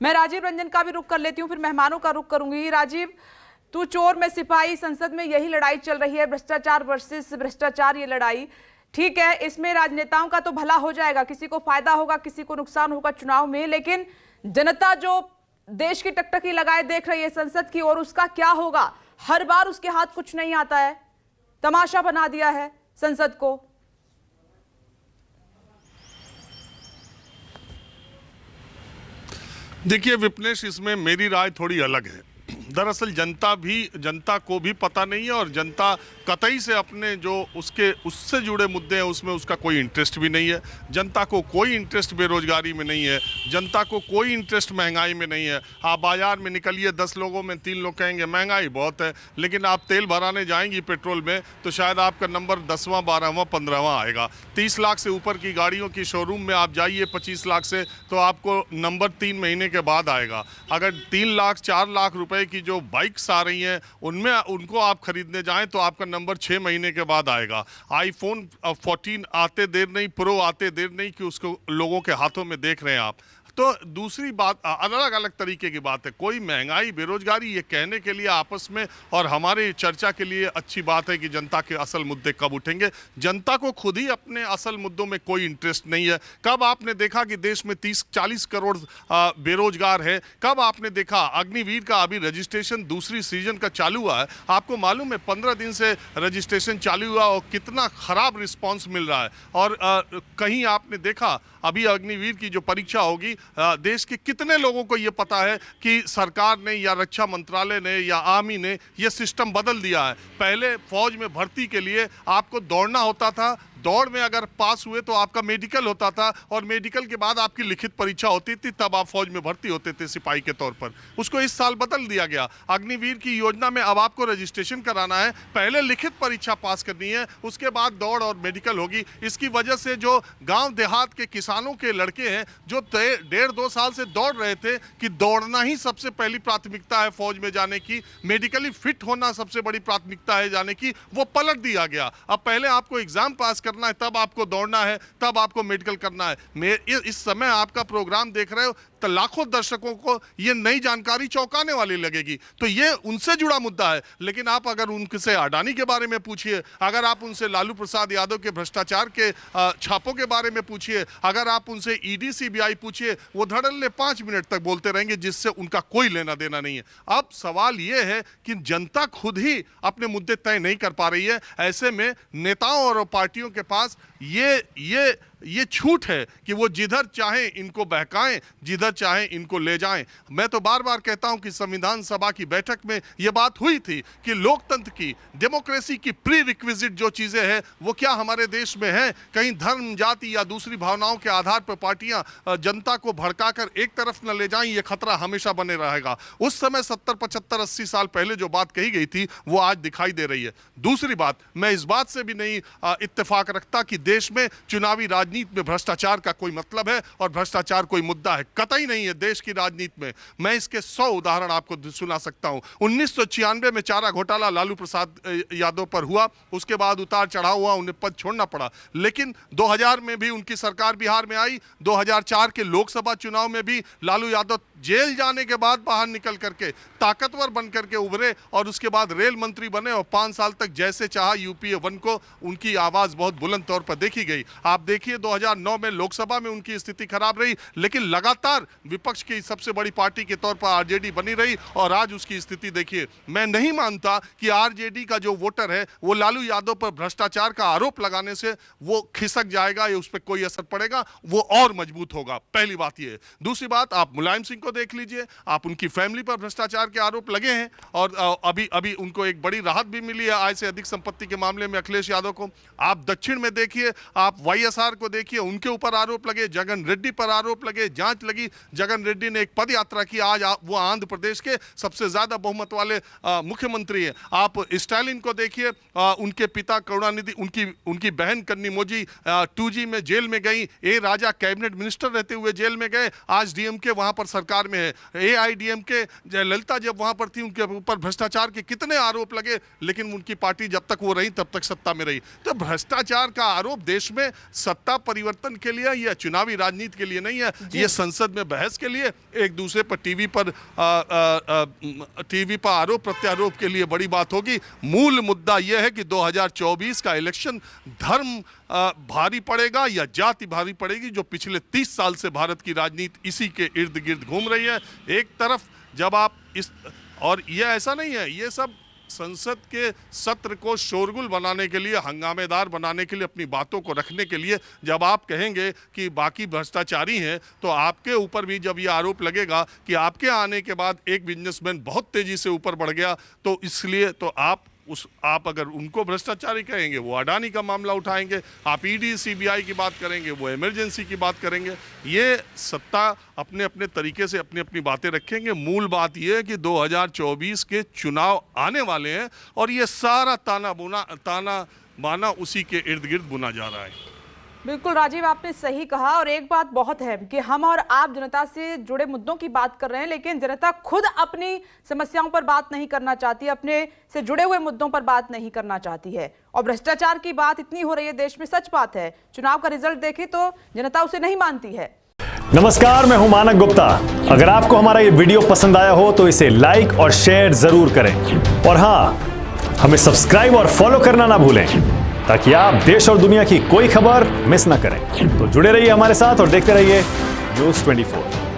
मैं राजीव रंजन का भी रुख कर लेती हूँ, फिर मेहमानों का रुख करूंगी। राजीव, तू चोर में सिपाही, संसद में यही लड़ाई चल रही है, भ्रष्टाचार वर्सेस भ्रष्टाचार ये लड़ाई। ठीक है, इसमें राजनेताओं का तो भला हो जाएगा, किसी को फायदा होगा, किसी को नुकसान होगा चुनाव में, लेकिन जनता जो देश की टकटकी लगाए देख रही है संसद की, और उसका क्या होगा? हर बार उसके हाथ कुछ नहीं आता है, तमाशा बना दिया है संसद को। देखिए विपनेश, इसमें मेरी राय थोड़ी अलग है। दरअसल जनता को भी पता नहीं है, और जनता कतई से अपने जो उससे जुड़े मुद्दे हैं उसमें उसका कोई इंटरेस्ट भी नहीं है। जनता को कोई इंटरेस्ट बेरोजगारी में नहीं है, जनता को कोई इंटरेस्ट महंगाई में नहीं है। आप बाजार में निकलिए, 10 लोगों में 3 लोग कहेंगे महंगाई बहुत है, लेकिन आप तेल भराने जाएंगी पेट्रोल में तो शायद आपका नंबर 10वां 12वां 15वां आएगा। 30 लाख से ऊपर की गाड़ियों की शोरूम में आप जाइए 25 लाख से, तो आपको नंबर 3 महीने के बाद आएगा। अगर 3 लाख 4 लाख रुपए की जो बाइक्स आ रही हैं उनको आप खरीदने जाएं तो आपका नंबर 6 महीने के बाद आएगा। आईफोन 14 आते देर नहीं, प्रो आते देर नहीं कि उसको लोगों के हाथों में देख रहे हैं आप। तो दूसरी बात, अलग अलग तरीके की बात है। कोई महंगाई बेरोजगारी ये कहने के लिए आपस में और हमारी चर्चा के लिए अच्छी बात है कि जनता के असल मुद्दे कब उठेंगे। जनता को खुद ही अपने असल मुद्दों में कोई इंटरेस्ट नहीं है। कब आपने देखा कि देश में 30-40 करोड़ बेरोजगार है? कब आपने देखा? अग्निवीर का अभी रजिस्ट्रेशन दूसरी सीजन का चालू हुआ है, आपको मालूम है 15 दिन से रजिस्ट्रेशन चालू हुआ और कितना खराब रिस्पॉन्स मिल रहा है। और कहीं आपने देखा अभी अग्निवीर की जो परीक्षा होगी, देश के कितने लोगों को ये पता है कि सरकार ने या रक्षा मंत्रालय ने या आर्मी ने ये सिस्टम बदल दिया है। पहले फौज में भर्ती के लिए आपको दौड़ना होता था, दौड़ में अगर पास हुए तो आपका मेडिकल होता था, और मेडिकल के बाद आपकी लिखित परीक्षा होती थी, तब आप फौज में भर्ती होते थे सिपाही के तौर पर। उसको इस साल बदल दिया गया। अग्निवीर की योजना में अब आपको रजिस्ट्रेशन कराना है, पहले लिखित परीक्षा पास करनी है, उसके बाद दौड़ और मेडिकल होगी। इसकी वजह से जो गांव देहात के किसानों के लड़के हैं जो 1.5-2 साल से दौड़ रहे थे कि दौड़ना ही सबसे पहली प्राथमिकता है फौज में जाने की, मेडिकली फिट होना सबसे बड़ी प्राथमिकता है जाने की, वो पलट दिया गया। अब पहले आपको एग्जाम पास करना है, तब आपको दौड़ना है, तब आपको मेडिकल करना है। इस समय आपका प्रोग्राम देख रहे हो तो लाखों दर्शकों को ये नई जानकारी चौंकाने वाली लगेगी। तो ये उनसे जुड़ा मुद्दा है। लेकिन आप अगर उनसे अडानी के बारे में पूछिए, अगर आप उनसे लालू प्रसाद यादव के भ्रष्टाचार के छापों के बारे में पूछिए, अगर आप उनसे ईडी सीबीआई पूछिए, वो धड़ल्ले 5 मिनट तक बोलते रहेंगे जिससे उनका कोई लेना देना नहीं है। अब सवाल ये है कि जनता खुद ही अपने मुद्दे तय नहीं कर पा रही है। ऐसे में नेताओं और पार्टियों के पास ये छूट है कि वो जिधर चाहें इनको बहकाएं, जिधर चाहें इनको ले जाएं। मैं तो बार बार कहता हूं कि संविधान सभा की बैठक में ये बात हुई थी कि लोकतंत्र की, डेमोक्रेसी की प्री रिक्विजिट जो चीज़ें हैं वो क्या हमारे देश में हैं? कहीं धर्म, जाति या दूसरी भावनाओं के आधार पर पार्टियां जनता को भड़काकर एक तरफ न ले जाएं, ये खतरा हमेशा बने रहेगा। उस समय 70, 75, 80 साल पहले जो बात कही गई थी वो आज दिखाई दे रही है। दूसरी बात, मैं इस बात से भी नहीं इत्तेफाक रखता कि देश में चुनावी राजनीति में भ्रष्टाचार का कोई मतलब है और भ्रष्टाचार कोई मुद्दा है। कतई नहीं है देश की राजनीति में। मैं इसके 100 उदाहरण आपको सुना सकता हूं। 1996 में चारा घोटाला लालू प्रसाद यादव पर हुआ, उसके बाद उतार चढ़ाव हुआ, उन्हें पद छोड़ना पड़ा। लेकिन 2000 में भी उनकी सरकार बिहार में आई, 2004 के लोकसभा चुनाव में भी लालू यादव जेल जाने के बाद बाहर निकल करके ताकतवर बन करके उभरे और उसके बाद रेल मंत्री बने और 5 साल तक जैसे चाहा यूपीए 1 को उनकी आवाज बहुत बुलंद तौर पर देखी गई। आप देखिए 2009 में लोकसभा में उनकी स्थिति खराब रही, लेकिन लगातार विपक्ष की सबसे बड़ी पार्टी के तौर पर आरजेडी बनी रही और आज उसकी स्थिति देखिए। मैं नहीं मानता कि आरजेडी का जो वोटर है वो लालू यादव पर भ्रष्टाचार का आरोप लगाने से वो खिसक जाएगा या उस पर कोई असर पड़ेगा, वो और मजबूत होगा। पहली बात ये है। दूसरी बात, आप मुलायम सिंह को देख लीजिए, आप उनकी फैमिली पर भ्रष्टाचार के आरोप लगे हैं और अभी उनको एक बड़ी राहत भी मिली है आय से अधिक संपत्ति के मामले में अखिलेश यादव को। आप दक्षिण में देखिए, आप वाईएसआर को देखिए, उनके ऊपर आरोप लगे, जगन रेड्डी पर आरोप लगे, जांच लगी। जगन रेड्डी ने एक पद यात्रा की, आज वो आंध्र प्रदेश के सबसे ज्यादा बहुमत वाले मुख्यमंत्री हैं। आप स्टालिन को देखिए, उनके पिता करुणानिधि, उनकी बहन कन्निमोझी 2G में जेल में गई, ए राजा कैबिनेट मिनिस्टर रहते हुए जेल में गए, आज डीएमके वहां पर सरकार में है। एआईडीएमके जयललिता जब वहां पर थी उनके ऊपर भ्रष्टाचार के कितने आरोप लगे, लेकिन उनकी पार्टी जब तक वो रही तब तक सत्ता में रही। तो भ्रष्टाचार का आरोप देश में सत्ता परिवर्तन के लिए, यह चुनावी राजनीति के लिए नहीं है, ये संसद में बहस के लिए, एक दूसरे पर टीवी पर आरोप प्रत्यारोप के लिए बड़ी बात होगी। मूल मुद्दा यह है कि 2024 का इलेक्शन धर्म भारी पड़ेगा या जाति भारी पड़ेगी, जो पिछले 30 साल से भारत की राजनीति इसी के इर्द गिर्द घूम रही है। एक तरफ जब आप इस, और यह ऐसा नहीं है, ये सब संसद के सत्र को शोरगुल बनाने के लिए, हंगामेदार बनाने के लिए, अपनी बातों को रखने के लिए, जब आप कहेंगे कि बाकी भ्रष्टाचारी हैं, तो आपके ऊपर भी जब ये आरोप लगेगा कि आपके आने के बाद एक बिजनेसमैन बहुत तेजी से ऊपर बढ़ गया, तो इसलिए तो आप अगर उनको भ्रष्टाचारी कहेंगे, वो अडानी का मामला उठाएंगे। आप ईडी सीबीआई की बात करेंगे, वो इमरजेंसी की बात करेंगे। ये सत्ता अपने अपने तरीके से अपनी अपनी बातें रखेंगे। मूल बात यह है कि 2024 के चुनाव आने वाले हैं और ये सारा ताना बाना उसी के इर्द गिर्द बुना जा रहा है। बिल्कुल राजीव, आपने सही कहा। और एक बात बहुत है कि हम और आप जनता से जुड़े मुद्दों की बात कर रहे हैं, लेकिन जनता खुद अपनी समस्याओं पर बात नहीं करना चाहती, अपने से जुड़े हुए मुद्दों पर बात नहीं करना चाहती है। और भ्रष्टाचार की बात इतनी हो रही है देश में, सच बात है, चुनाव का रिजल्ट देखें तो जनता उसे नहीं मानती है। नमस्कार, मैं हूं मानक गुप्ता। अगर आपको हमारा ये वीडियो पसंद आया हो तो इसे लाइक और शेयर जरूर करें, और हां, हमें सब्सक्राइब और फॉलो करना ना भूलें, ताकि आप देश और दुनिया की कोई खबर मिस ना करें। तो जुड़े रहिए हमारे साथ और देखते रहिए न्यूज़ 24।